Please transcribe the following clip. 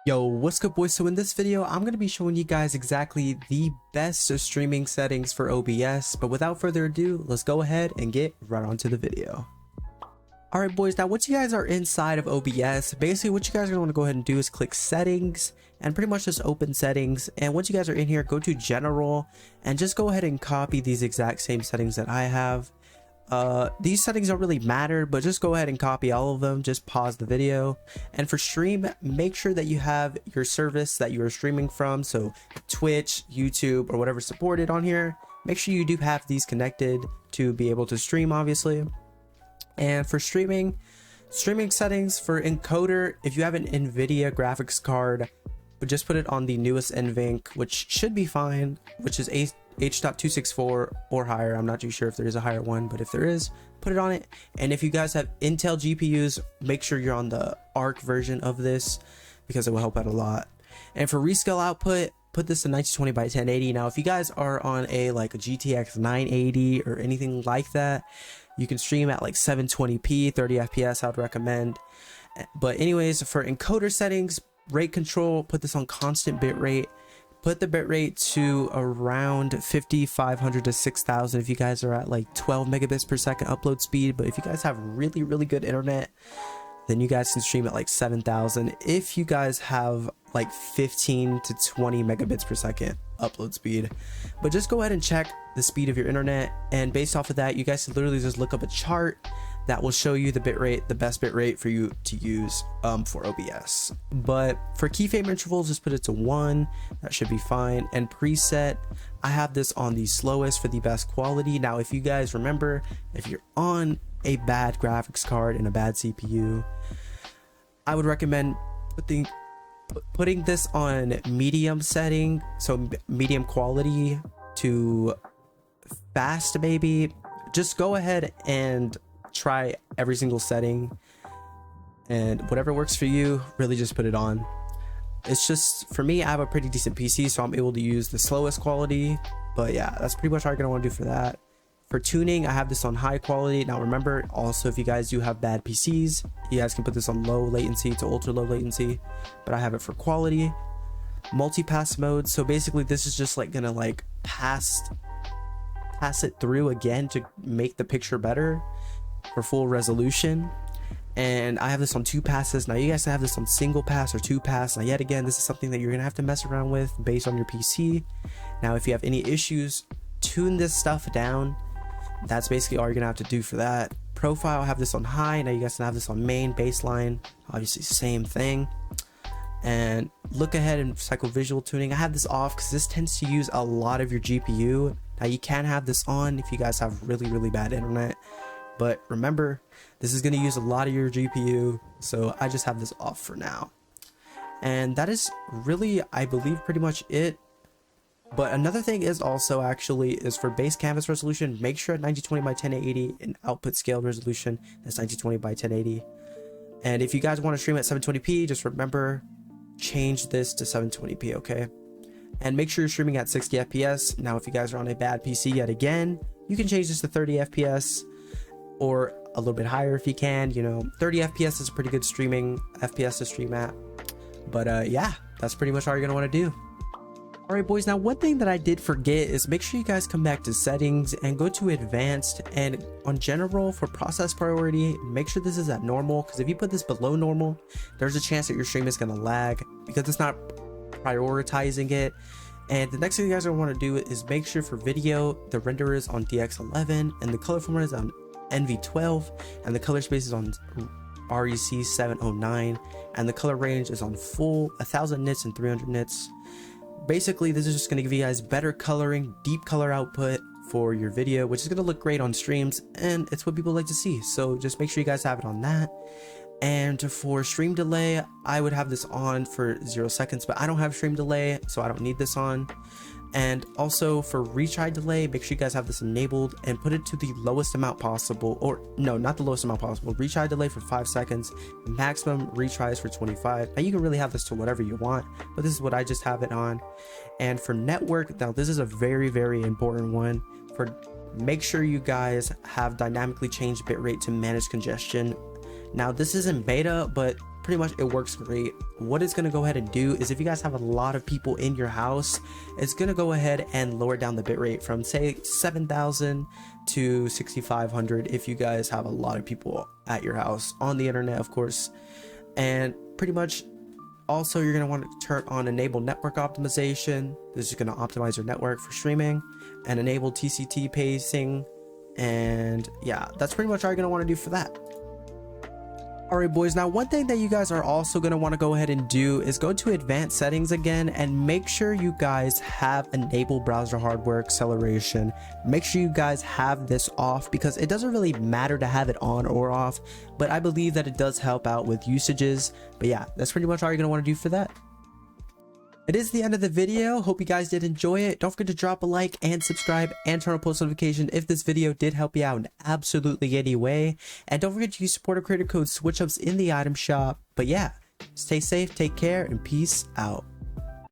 Yo, what's good boys? So in this video I'm going to be showing you guys exactly the best streaming settings for OBS, but without further ado, let's go ahead and get right onto the video. Alright boys, now once you guys are inside of OBS, basically what you guys are going to want to go ahead and do is click settings and pretty much just open settings. And once you guys are in here, go to general and just go ahead and copy these exact same settings that I have. These settings don't really matter, but just go ahead and copy all of them. Just pause the video, and for stream, make sure that you have your service that you are streaming from, so Twitch, YouTube, or whatever supported on here. Make sure you do have these connected to be able to stream, obviously. And for streaming settings, for encoder, if you have an NVIDIA graphics card, just put it on the newest NVENC, which should be fine, which is H.264 or higher. I'm not too sure if there is a higher one, but if there is, put it on it. And if you guys have Intel GPUs, make sure you're on the ARC version of this because it will help out a lot. And for rescale output, put this to 1920 by 1080. Now if you guys are on a GTX 980 or anything like that, you can stream at like 720p 30 fps. I'd recommend. But anyways, for encoder settings, rate control, put this on constant bitrate. Put the bitrate to around 5500 to 6000 if you guys are at like 12 megabits per second upload speed. But if you guys have really good internet, then you guys can stream at like 7000 if you guys have like 15 to 20 megabits per second upload speed. But just go ahead and check the speed of your internet, and based off of that, you guys can literally just look up a chart that will show you the bitrate, the best bitrate for you to use for OBS. But for keyframe intervals, just put it to 1. That should be fine. And preset, I have this on the slowest for the best quality. Now if you guys remember, if you're on a bad graphics card and a bad CPU, I would recommend putting this on medium setting, so medium quality to fast maybe. Just go ahead and try every single setting, and whatever works for you, really just put it on. It's just, for me, I have a pretty decent PC, so I'm able to use the slowest quality. But yeah, that's pretty much all you're gonna want to do for that. For tuning, I have this on high quality. Now remember, also, if you guys do have bad PCs, you guys can put this on low latency to ultra low latency, but I have it for quality. Multipass mode, so basically this is just like gonna like pass it through again to make the picture better for full resolution. And I have this on 2 passes. Now you guys have this on single pass or 2 pass. Now yet again, this is something that you're gonna have to mess around with based on your PC. Now if you have any issues, tune this stuff down. That's basically all you're gonna have to do for that. Profile, I have this on high. Now you guys can have this on main, baseline, obviously same thing. And look ahead and cycle visual tuning, I have this off because this tends to use a lot of your GPU. Now you can have this on if you guys have really bad internet, but remember, this is going to use a lot of your GPU, so I just have this off for now. And that is really, I believe, pretty much it. But another thing is also actually is for base canvas resolution, make sure at 1920 by 1080 and output scale resolution, that's 1920 by 1080. And if you guys want to stream at 720p, just remember, change this to 720p, okay? And make sure you're streaming at 60 fps. Now if you guys are on a bad PC yet again, you can change this to 30 fps or a little bit higher if you can. You know, 30 fps is a pretty good streaming fps to stream at. But yeah, that's pretty much all you're gonna want to do. Alright boys, now one thing that I did forget is make sure you guys come back to settings and go to advanced, and on general for process priority, make sure this is at normal, because if you put this below normal, there's a chance that your stream is going to lag because it's not prioritizing it. And the next thing you guys are going to want to do is make sure for video, the renderer is on DX11 and the color format is on NV12 and the color space is on REC 709 and the color range is on full 1000 nits and 300 nits. Basically, this is just going to give you guys better coloring, deep color output for your video, which is going to look great on streams, and it's what people like to see. So just make sure you guys have it on that. And for stream delay, I would have this on for 0 seconds, but I don't have stream delay, so I don't need this on. And also for retry delay, make sure you guys have this enabled and put it to the lowest amount possible, or no, not the lowest amount possible. Retry delay for 5 seconds, maximum retries for 25. Now you can really have this to whatever you want, but this is what I just have it on. And for network, now this is a very important one. Make sure you guys have dynamically changed bitrate to manage congestion. Now this is in beta, but pretty much it works great. What it's going to go ahead and do is if you guys have a lot of people in your house, it's going to go ahead and lower down the bitrate from say 7,000 to 6,500 if you guys have a lot of people at your house on the internet, of course. And pretty much also you're going to want to turn on enable network optimization. This is going to optimize your network for streaming, and enable TCT pacing. And yeah, that's pretty much all you're going to want to do for that. Alright boys, now one thing that you guys are also going to want to go ahead and do is go to advanced settings again and make sure you guys have enable browser hardware acceleration. Make sure you guys have this off, because it doesn't really matter to have it on or off, but I believe that it does help out with usages. But yeah, that's pretty much all you're going to want to do for that. It is the end of the video. Hope you guys did enjoy it. Don't forget to drop a like and subscribe and turn on post notification if this video did help you out in absolutely any way. And don't forget to use supporter creator code SWITCHUPZ in the item shop. But yeah, stay safe, take care, and peace out.